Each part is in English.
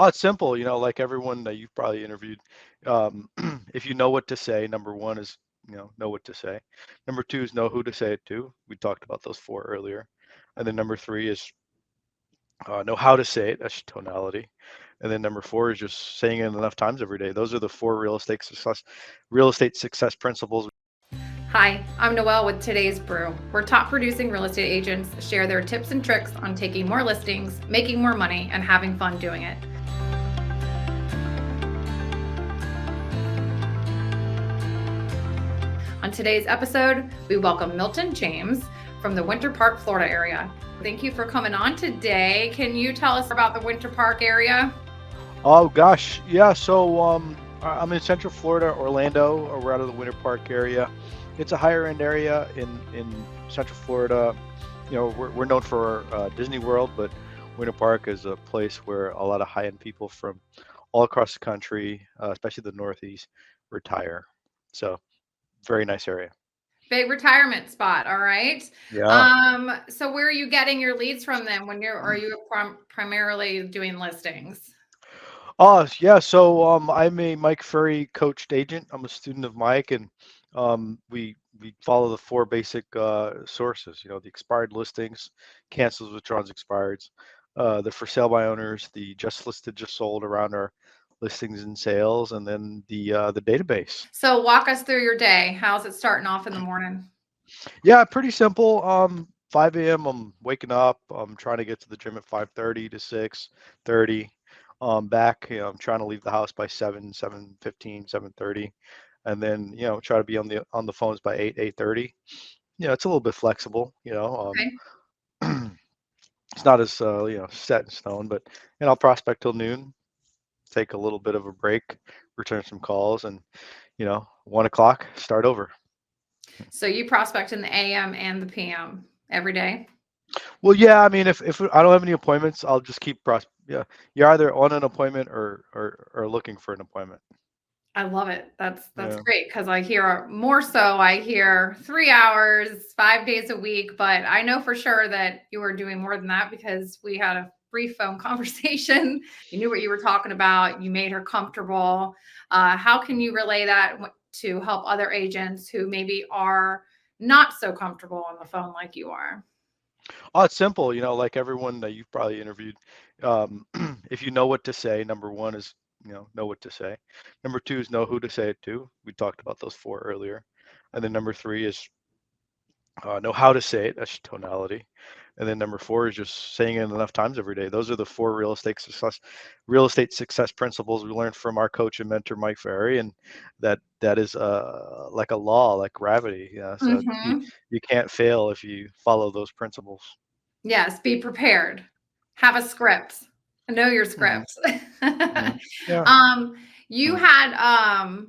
Oh, it's simple, like everyone that you've probably interviewed. Um, if you know what to say, number one is, know what to say. Number two is know who to say it to. We talked about those four earlier. And then number three is know how to say it. That's tonality. And then number four is just saying it enough times every day. Those are the four real estate success principles. Hi, I'm Noel with today's Brew, where top producing real estate agents share their tips and tricks on taking more listings, making more money, and having fun doing it. On today's episode, we welcome Milton James from the Winter Park, Florida area. Thank you for coming on today. Can you tell us about the Winter Park area? Oh gosh, yeah. So I'm in Central Florida, Orlando, or we're out of the Winter Park area. It's a higher end area in Central Florida. We're known for Disney World, but Winter Park is a place where a lot of high end people from all across the country, especially the Northeast, retire. So very nice area. Big retirement spot, all right. Yeah. So where are you getting your leads from then when are you primarily doing listings? Oh, yeah. So I'm a Mike Ferry coached agent. I'm a student of Mike, and we follow the four basic sources. The expired listings, cancels, withdrawals, expireds, the for sale by owners, the just listed, just sold around our listings and sales, and then the database. So walk us through your day. How's it starting off in the morning? Yeah, pretty simple. 5 a.m. I'm waking up. I'm trying to get to the gym at 5:30 to 6:30. Back, I'm trying to leave the house by 7, 7:15, 7:30, and then try to be on the phones by 8, 8:30. It's a little bit flexible. Okay. It's not as set in stone, but I'll prospect till noon, take a little bit of a break, return some calls, and 1 o'clock start over. So you prospect in the AM and the PM every day? Well, yeah, I mean, if I don't have any appointments, I'll just keep yeah, you're either on an appointment or looking for an appointment. I love it. That's Yeah. great because I hear 3 hours, 5 days a week, but I know for sure that you are doing more than that because we had a brief phone conversation. You knew what you were talking about. You made her comfortable. How can you relay that to help other agents who maybe are not so comfortable on the phone like you are? Oh, it's simple, like everyone that you've probably interviewed. Um, if you know what to say, number one is, know what to say. Number two is know who to say it to. We talked about those four earlier. And then number three is know how to say it. That's tonality. And then number four is just saying it enough times every day. Those are the four real estate success principles we learned from our coach and mentor Mike Ferry, and that is like a law, like gravity. Yeah, so Mhm. you can't fail if you follow those principles. Yes, be prepared. Have a script. Know your Hmm. scripts. Yeah. Yeah. Um, you Hmm. had,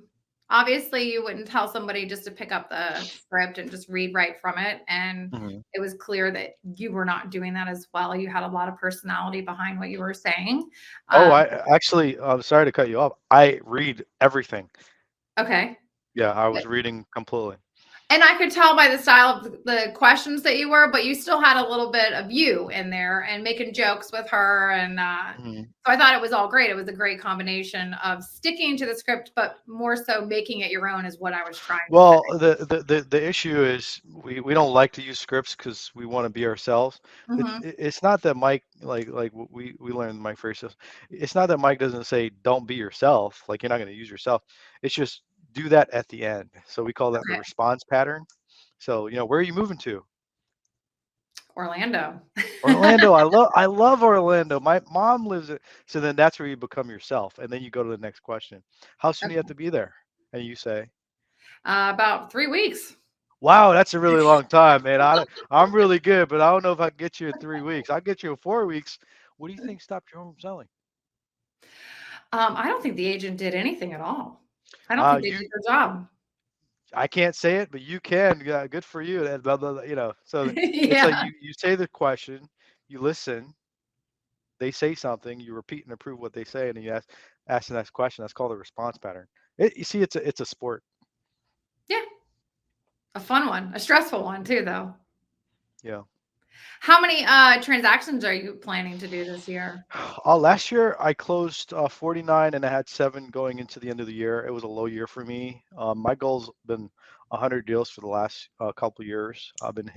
obviously you wouldn't tell somebody just to pick up the script and just read right from it, and Hmm. it was clear that you were not doing that as well. You had a lot of personality behind what you were saying. Oh, Um, I actually, I'm sorry to cut you off. I read everything. okay. Yeah, I was reading completely. And I could tell by the style of the questions that you were, but you still had a little bit of you in there and making jokes with her. And Mhm. so I thought it was all great. It was a great combination of sticking to the script, but more so making it your own, is what I was trying to say. Well, the issue is we don't like to use scripts because we want to be ourselves. Hmm. It's not that Mike, like what we learned Mike Ferry says. It's not that Mike doesn't say don't be yourself, like you're not going to use yourself. It's just do that at the end. So we call that the Okay. response pattern. So where are you moving to? Orlando. Orlando. I love Orlando. My mom lives it. So then that's where you become yourself, and then you go to the next question. How soon do you have to be there? And you say, About 3 weeks. wow, that's a really long time, man. I'm really good, but I don't know if I can get you in 3 weeks. I'll get you in 4 weeks. What do you think stopped you from selling? I don't think the agent did anything at all. I don't Uh, think they you, did their job. I can't say it, but you can. Good for you. And blah, blah, blah, So it's like Yeah. you say the question, you listen, they say something, you repeat and approve what they say, and then you ask the next question. That's called a response pattern. You see, it's a sport. Yeah. A fun one, a stressful one too, though. Yeah. How many transactions are you planning to do this year? Last year I closed 49 and I had 7 going into the end of the year. It was a low year for me. My goal's been 100 deals for the last couple years. I've been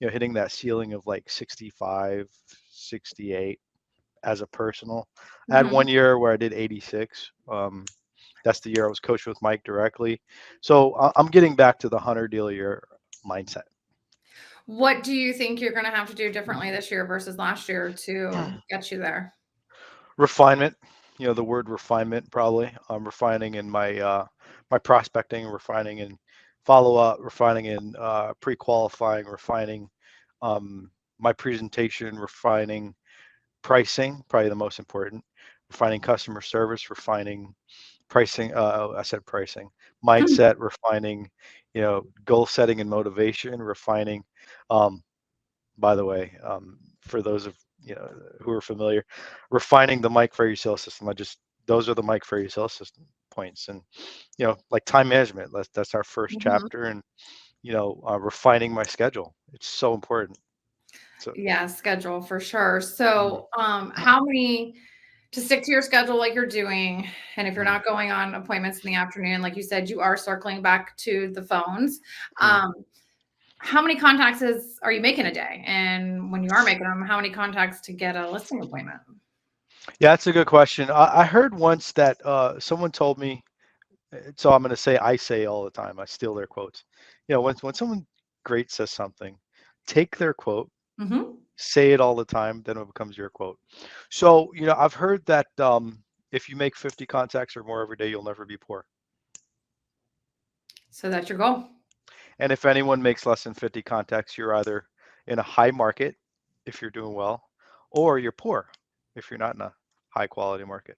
hitting that ceiling of like 65, 68 as a personal. I had one Mhm. year where I did 86. That's the year I was coached with Mike directly. So I'm getting back to the 100 deal a year mindset. What do you think you're gonna have to do differently this year versus last year to get you there? Refinement, the word refinement probably. I'm refining in my prospecting, refining in follow up, refining in pre-qualifying, refining my presentation, refining pricing, probably the most important, refining customer service, refining pricing. I said pricing, mindset, refining, goal setting and motivation, refining. Um, by the way, for those of who are familiar, refining the Mike Ferry sales system. Those are the Mike Ferry sales system points, and like time management. That's our first Mhm. chapter, and refining my schedule. It's so important. So Yeah, schedule for sure. mm, So, how many to stick to your schedule like you're doing, and if you're mm, not going on appointments in the afternoon, like you said, you are circling back to the phones. mm. Um, how many contacts are you making a day? And when you are making them, how many contacts to get a listing appointment? Yeah, that's a good question. I heard once that someone told me. So I'm going to say I say all the time. I steal their quotes. When someone great says something, take their quote, Mhm. say it all the time, then it becomes your quote. So, I've heard that if you make 50 contacts or more every day, you'll never be poor. So that's your goal. And if anyone makes less than 50 contacts, you're either in a high market if you're doing well, or you're poor if you're not in a high quality market.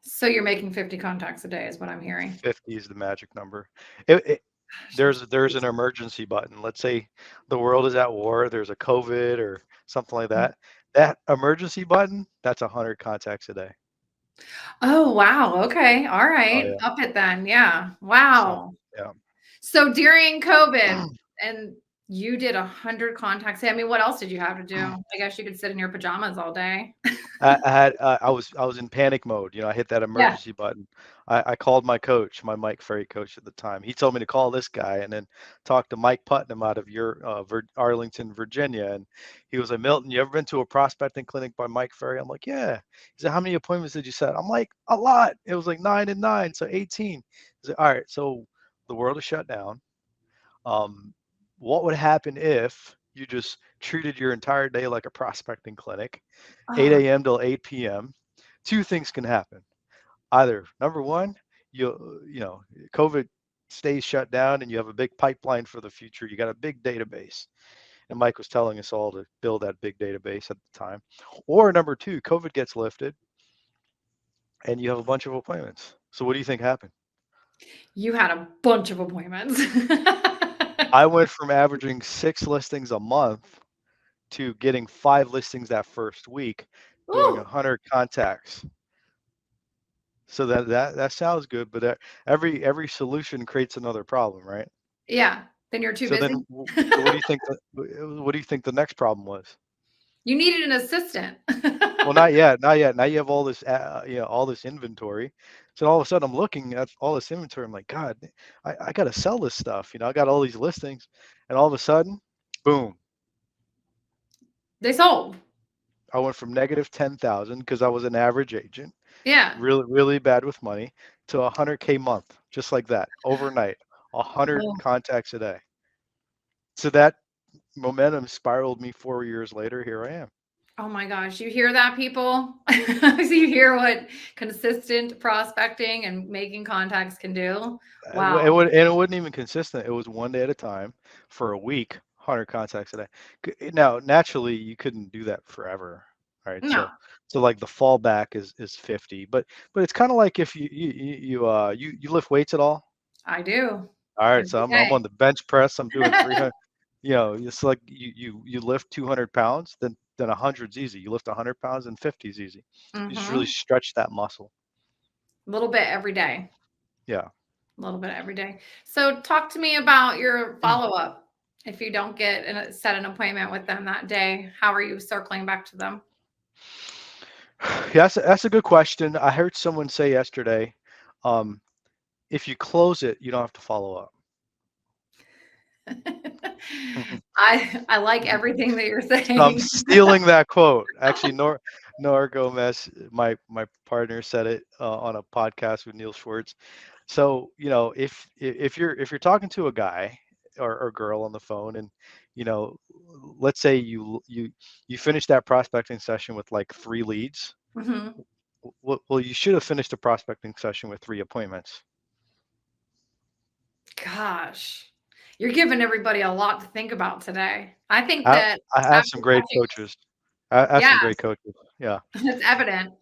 So you're making 50 contacts a day is what I'm hearing. 50 is the magic number. It, Gosh, that's there's an crazy. emergency button. Let's say the world is at war, there's a COVID or something like Mm. that. That emergency button, that's 100 contacts a day. Oh, wow. Okay. All Oh right. yeah. Up it then. Yeah. So Wow. yeah. So during COVID, and you did 100 contacts. I mean, what else did you have to do? I guess you could sit in your pajamas all day. I was in panic mode. I hit that Yeah. emergency button. I called my coach, my Mike Ferry coach at the time. He told me to call this guy and then talk to Mike Putnam out of your Arlington, Virginia. And he was like, Milton, you ever been to a prospecting clinic by Mike Ferry? I'm like, yeah. He said, how many appointments did you set? I'm like, a lot. It was like 9 and 9, so 18. He said, all right, so the world is shut down. Um, what would happen if you just treated your entire day like a prospecting clinic, Oh, 8 a.m. till 8 p.m.? Two things can happen. Either number one, COVID stays shut down and you have a big pipeline for the future. You got a big database. And Mike was telling us all to build that big database at the time. Or number two, COVID gets lifted and you have a bunch of appointments. So what do you think happened? you had a bunch of appointments. I went from averaging 6 listings a month to getting 5 listings that first week, doing Ooh, 100 contacts. So that sounds good, but every solution creates another problem, right? yeah. Then you're too So busy. then, so what do you think the next problem was? You needed an assistant. Well, not yet, not yet. Now you have all this, all this inventory. So all of a sudden, I'm looking at all this inventory. I'm like, God, I got to sell this stuff. I got all these listings, and all of a sudden, boom, They sold. I went from negative 10,000 because I was an average agent, Yeah. really, really bad with money, to 100K month, just like that, overnight, 100 Oh. contacts a day. So that momentum spiraled me 4 years later. Here I am. Oh my gosh, you hear that, people? So you hear what consistent prospecting and making contacts can do? Wow. It wasn't even consistent. It was one day at a time for a week, 100 contacts a day. Now, naturally, you couldn't do that forever. All right, No, so like the fallback is 50, but it's kind of like if you lift weights at all. I do All right, so every I'm day. on the bench press. I'm doing 300. It's like you lift 200 pounds, then 100's easy. You lift 100 pounds, and 50 is easy. You just really Mhm. stretch that muscle. A little bit every day. Yeah. A little bit every day. So talk to me about your follow-up. If you don't get set an appointment with them that day, how are you circling back to them? Yeah, that's a good question. I heard someone say yesterday, um, if you close it, you don't have to follow up. I like everything that you're So I'm saying. stealing that quote. Actually, Nor Gomez, my partner, said it on a podcast with Neil Schwartz. So, if you're talking to a guy or girl on the phone, and you know, let's say you finish that prospecting session with like 3 leads. Mhm. Well, you should have finished the prospecting session with 3 appointments. Gosh, you're giving everybody a lot to think about today. I think I that I have after some great catching coaches. I have yes, some great coaches. Yeah. that's evident.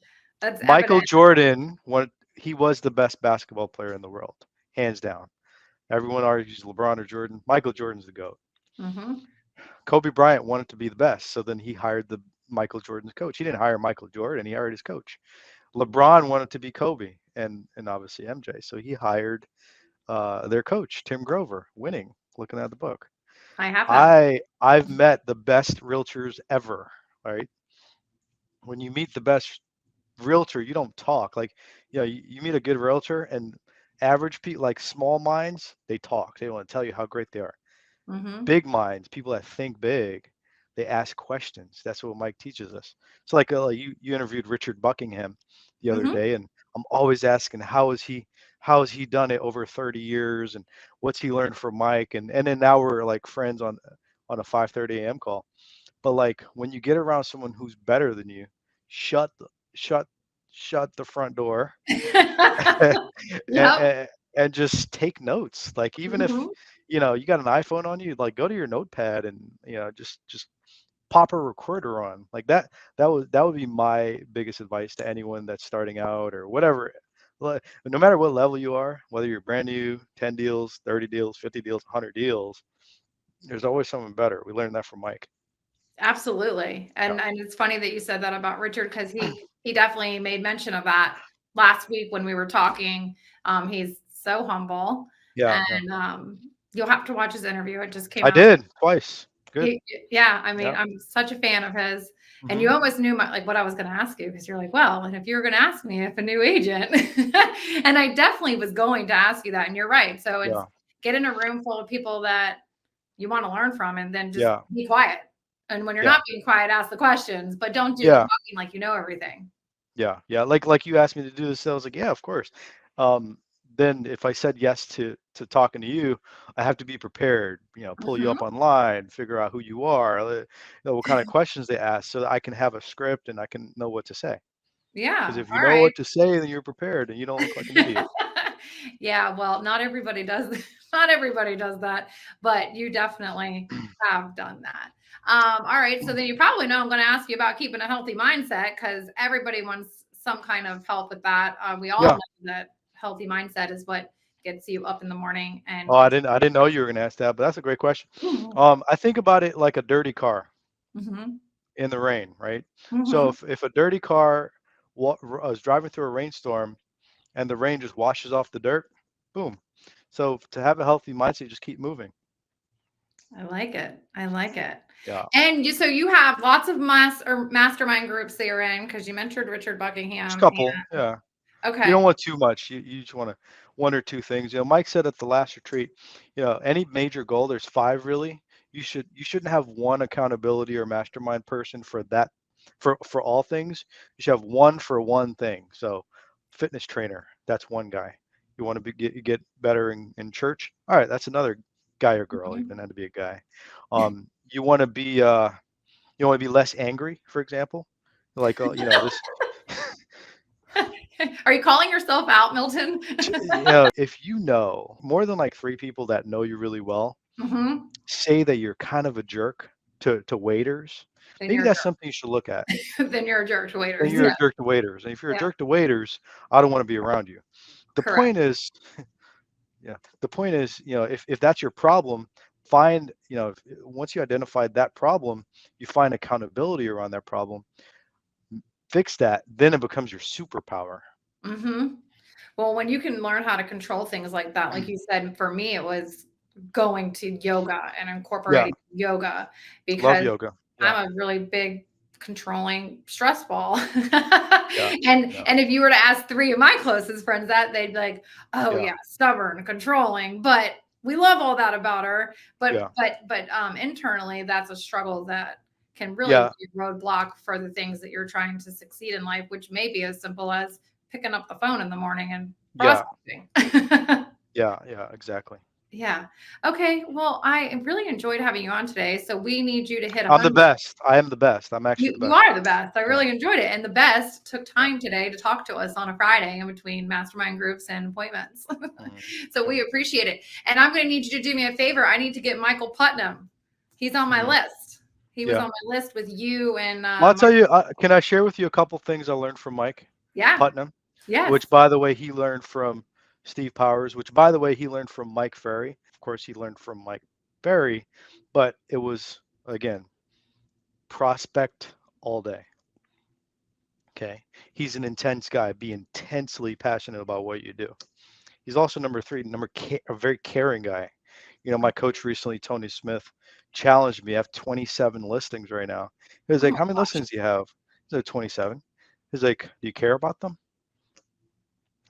That's Michael evident. Jordan, he was the best basketball player in the world, hands down. Everyone argues LeBron or Jordan. Michael Jordan's the GOAT. Mhm. Kobe Bryant wanted to be the best, so then he hired the Michael Jordan's coach. He didn't hire Michael Jordan, he hired his coach. LeBron wanted to be Kobe and obviously MJ, so he hired their coach, Tim Grover, winning, looking at the book. I have that. I've met the best realtors ever, right? When you meet the best realtor, you don't talk. Like, you meet a good realtor, and average people, like small minds, they talk. They want to tell you how great they are. Mhm. Big minds, people that think big, they ask questions. That's what Mike teaches us. So like, you interviewed Richard Buckingham the other Mhm. day, and I'm always asking how has he done it over 30 years, and what's he learned from Mike, and then now we're like friends on a 5:30 a.m. call. But like, when you get around someone who's better than you, shut the, shut shut the front door, and, Yep. and just take notes. Like, even if Mhm. you got an iPhone on you, like, go to your notepad and just pop a recorder on. Like that would be my biggest advice to anyone that's starting out or whatever. No matter what level you are, whether you're brand new, 10 deals, 30 deals, 50 deals, 100 deals, there's always someone better. We learned that from Mike. Absolutely. Yeah. And it's funny that you said that about Richard because he definitely made mention of that last week when we were talking. He's so humble, Yeah. Yeah. and you'll have to watch his interview. It just came I out. did twice. Good. He yeah, I mean, Yeah. I'm such a fan of his, and Hmm. you almost knew my like, what I was gonna ask you because you're like, "Well, and if you were gonna ask me if a new agent," and I definitely was going to ask you that, and you're right. So it's Yeah. get in a room full of people that you wanna learn from and then just Yeah. be quiet. And when you're Yeah. not being quiet, ask the questions, but don't do the Yeah. talking like you know everything. Yeah. Yeah. Like you asked me to do this, I was like, yeah, of course. Um, then if I said yes to talking to you, I have to be prepared. Pull you Mhm. up online, figure out who you are, what kind of questions they ask, so that I can have a script and I can know what to say. Because Yeah, if you know alright. what to say, then you're prepared and you don't look like an idiot. Yeah, well, not everybody does not everybody does that, but you definitely have done that. All right, so then you probably know I'm gonna ask you about keeping a healthy mindset because everybody wants some kind of help with that. We all Yeah. know that healthy mindset is what gets you up in the morning Oh, and I gets didn't I didn't know you were gonna ask that, but that's a great question. Mhm. I think about it like a dirty car Mhm. in the rain, right? So Mhm. if a dirty car is driving through a rainstorm and the rain just washes off the dirt, boom. So to have a healthy mindset, you just keep moving. I like it. I like it. Yeah, And you so you have lots of mastermind groups that you're in because you mentored Richard just a Buckingham. couple. Yeah, you don't Okay. want too much. You just want to one or two things. Mike said at the last retreat, any major goal, there's five really. You shouldn't have one accountability or mastermind person for that for all things. You should have one for one thing. So fitness trainer, that's one guy. You want to get better in church. All right, that's another guy or girl. It Mhm. doesn't have to be a guy. You want to be less angry, for example. Like, this. Are you calling yourself out, Milton? If you know more than like three people that know you really well, Mhm. say that you're kind of a jerk to waiters, Then maybe you're a that's jerk. something you should look at. Then you're a jerk to Then waiters. you're Yeah. a jerk to waiters. And if you're a Yeah. jerk to waiters, I don't want to be around you. The Correct. point is, yeah, the point is, if that's your problem, find, once you identified that problem, you find accountability around that problem, fix that, then it becomes your superpower. Mhm. Well, when you can learn how to control things like that, like you said, for me, it was going to yoga and Yeah. incorporating yoga Love because yoga. Yeah. I'm a really big controlling stress ball. Yeah. Yeah. And if you were to ask three of my closest friends that, they'd be like, "Oh Yeah. yeah, stubborn, controlling." But we love all that about her. Yeah. But internally, that's a struggle that can really Yeah. be a roadblock for the things that you're trying to succeed in life, which may be as simple as picking up the phone in the morning and Yeah. prospecting. Yeah. Yeah. Exactly. Yeah. Okay. Well, I really enjoyed having you on today. So we need you to hit I'm the 100. best. I am the best. I'm actually the You best. are the best. I Yeah. really enjoyed it. And the best took Yeah. time today to talk to us on a Friday in between mastermind groups and appointments. Mhm. So Yeah. we appreciate it. And I'm going to need you to do me a favor. I need to get Michael Putnam. He's on my Mhm. list. He was Yeah. on my list with you and Well, I'll tell you. Can I share with you a couple things I learned from Mike yeah. Putnam, Yes. which, by the way, he learned from Steve Powers, which, by the way, he learned from Mike Ferry. Of course, he learned from Mike Ferry, but it was again prospect all day. Okay. He's an intense guy. Be intensely passionate about what you do. He's also number three, a very caring guy. You know, my coach recently, Tony Smith, challenged me. I have 27 listings right now. He was Oh like, my "How many gosh. listings do you have?" He's like, 27. He's like, "Do you care about them?"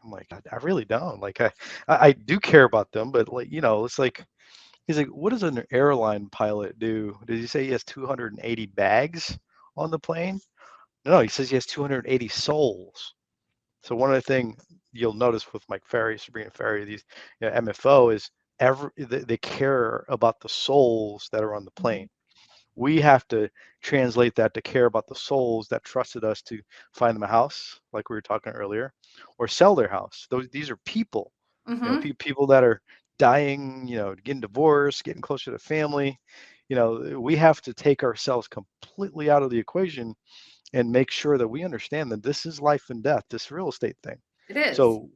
I'm like, I really don't. Like, I do care about them, but like, it's like, he's like, "What does an airline pilot do?" Did he say he has 280 bags on the plane? No, he says he has 280 souls. So one of the things you'll notice with Mike Ferry, Sabrina Ferry, these MFO is they care about the souls that are on the plane. We have to translate that to care about the souls that trusted us to find them a house, like we were talking earlier, or sell their house. These are people, Mm-hmm. people that are dying, getting divorced, getting closer to family. We have to take ourselves completely out of the equation and make sure that we understand that this is life and death, this real estate thing. It is. So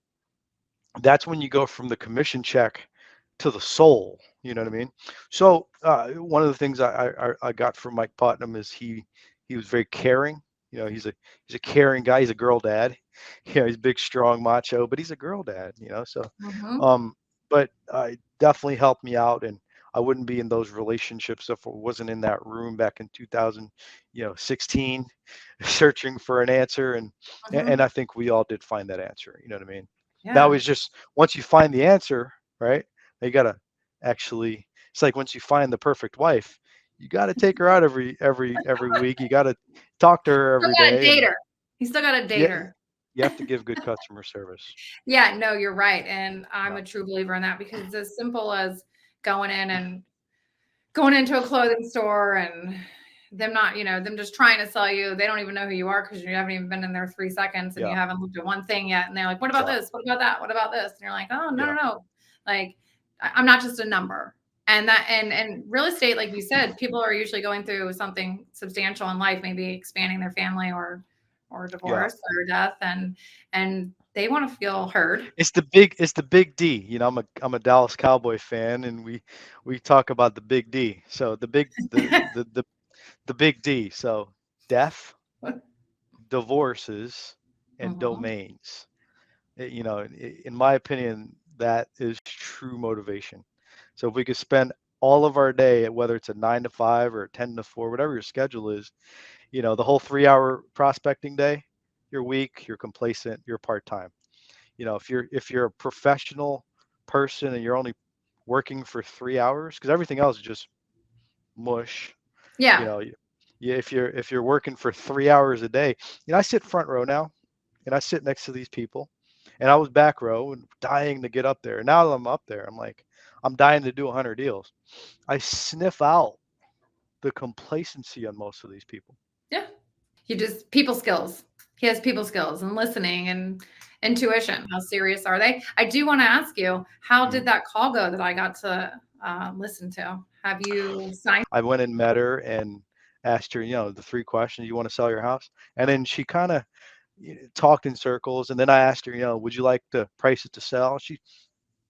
that's when you go from the commission check to the soul. You know what I mean? So one of the things I got from Mike Putnam is he was very caring. He's a caring guy. He's a girl dad. He's big, strong, macho, but he's a girl dad. So Mm-hmm. um, but definitely helped me out, and I wouldn't be in those relationships if I wasn't in that room back in 2016, searching for an answer, and Mm-hmm. I think we all did find that answer. You know what I mean? Now Yeah. is just once you find the answer, right? You gotta actually. It's like once you find the perfect wife, you got to take her out every week. You got to talk to her Still every got to day, date and her. You still got to date yeah, her. you have to give good customer service. Yeah, no, you're right. And I'm Yeah, a true believer in that because it's as simple as going in and going into a clothing store and them not, them just trying to sell you. They don't even know who you are because you haven't even been in there 3 seconds and you yeah, haven't looked at one thing yet. And they're like, what about yeah, this? What about that? What about this? And you're like, oh, no, yeah, no, no. Like, I'm not just a number. And real estate, like you said, people are usually going through something substantial in life, maybe expanding their family or yeah. divorce or death, and they want to feel heard. It's the big D. I'm a Dallas Cowboy fan, and we talk about the big D. So the big D. So death, divorces, and Mhm. domains. In my opinion, that is true motivation. So if we could spend all of our day, whether it's a 9 to 5 or a 10 to 4, whatever your schedule is, the whole 3 hour prospecting day, you're weak, you're complacent, you're part time. If you're a professional person and you're only working for 3 hours, because everything else is just mush. you Yeah. know if you're working for 3 hours a day, I sit front row now, and I sit next to these people, and I was back row and dying to get up there. And now that I'm up there, I'm like, I'm dying to do 100 deals. I sniff out the complacency on most of these people. Yeah. He just people skills. He has people skills and listening and intuition. How serious are they? I do want to ask you, how Mhm. did that call go that I got to listen to? Have you signed? I went and met her and asked her, the 3 questions: you want to sell your house? And then she kind of talked in circles. And then I asked her, would you like to price it to sell? She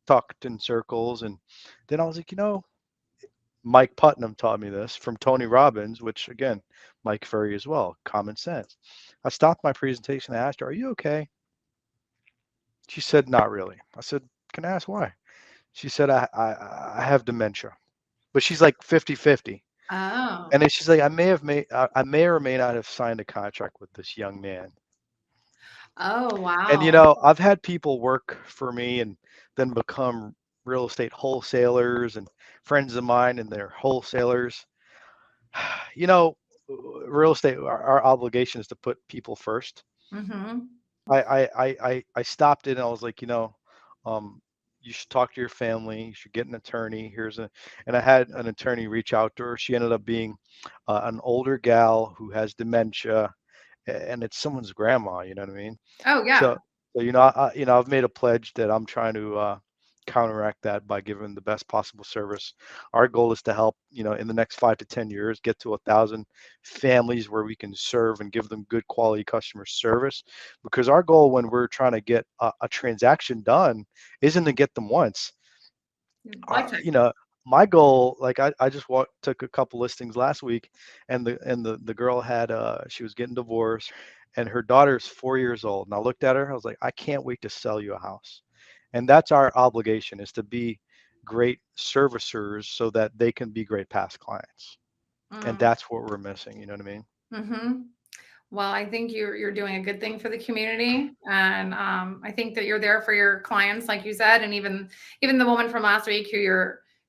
talked in circles. And then I was like, Mike Putnam taught me this from Tony Robbins, which again, Mike Ferry as well, common sense. I stopped my presentation and asked her, "Are you okay?" She said, "Not really." I said, "Can I ask why?" She said, I have dementia, but she's like 50-50. Oh. And then she's like, I may or may not have signed a contract with this young man. Oh, And, wow. I've had people work for me and then become real estate wholesalers and friends of mine and they're wholesalers. You know, real estate, our obligation is to put people first. Mhm. I stopped it and I was like, um, you should talk to your family. You should get an attorney. And I had an attorney reach out to her. She ended up being an older gal who has dementia, and it's someone's grandma. You know what I mean? Oh, So, yeah. I've made a pledge that I'm trying to counteract that by giving the best possible service. Our goal is to help, in the next 5 to 10 years, get to 1,000 families where we can serve and give them good quality customer service. Because our goal when we're trying to get a transaction done isn't to get them once. Lifetime. My goal, like I just took a couple listings last week, and the girl had she was getting divorced, and her daughter's 4 years old. And I looked at her, I was like, I can't wait to sell you a house, and that's our obligation is to be great servicers so that they can be great past clients, and Mm. that's what we're missing. You know what I mean? Mhm. Well, I think you're doing a good thing for the community, and I think that you're there for your clients, like you said, and even the woman from last week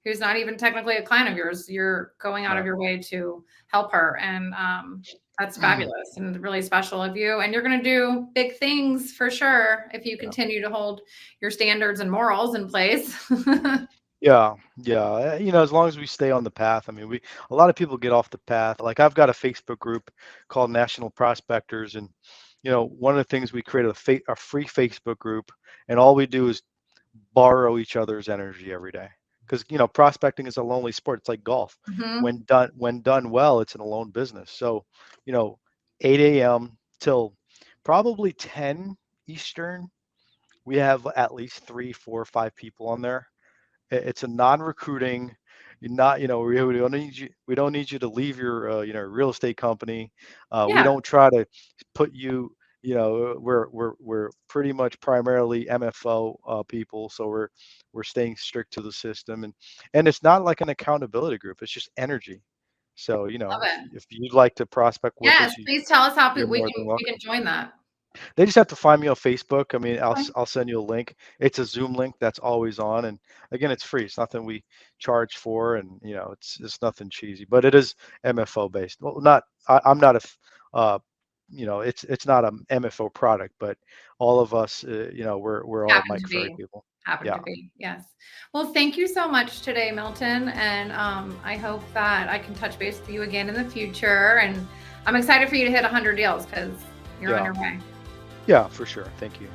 who's not even technically a client of yours, you're going out of Right. your way to help her, and that's fabulous and really special of you. And you're going to do big things for sure if you Yeah. continue to hold your standards and morals in place. Yeah, yeah. As long as we stay on the path. I mean, a lot of people get off the path. Like I've got a Facebook group called National Prospectors, and one of the things we created a free Facebook group, and all we do is borrow each other's energy every day. Because prospecting is a lonely sport. It's like golf. Hmm. When done well, it's an alone business. So, you know, 8 a.m. till probably 10 Eastern, we have at least three, four, five people on there. It's a non-recruiting. You're not, we don't need you. We don't need you to leave your, real estate company. We Yeah, don't try to put you. We're pretty much primarily MFO people, so we're staying strict to the system, and it's not like an accountability group. It's just energy. So love if it. if you'd like to prospect with Yes, us, please tell us how you're we more can than we welcome. can join that. They just have to find me on Facebook. I mean, Okay. I'll send you a link. It's a Zoom link that's always on, and again, it's free. It's nothing we charge for, and it's nothing cheesy, but it is MFO based. Well, not I'm not uh, it's not a MFO product, but all of us, we're all Happen Mike to Ferry be. people. Happen Yeah, to be. Yes. Well, thank you so much today, Milton, and I hope that I can touch base with you again in the future. And I'm excited for you to hit 100 deals because you're on yeah, your way. yeah, for sure. Thank you.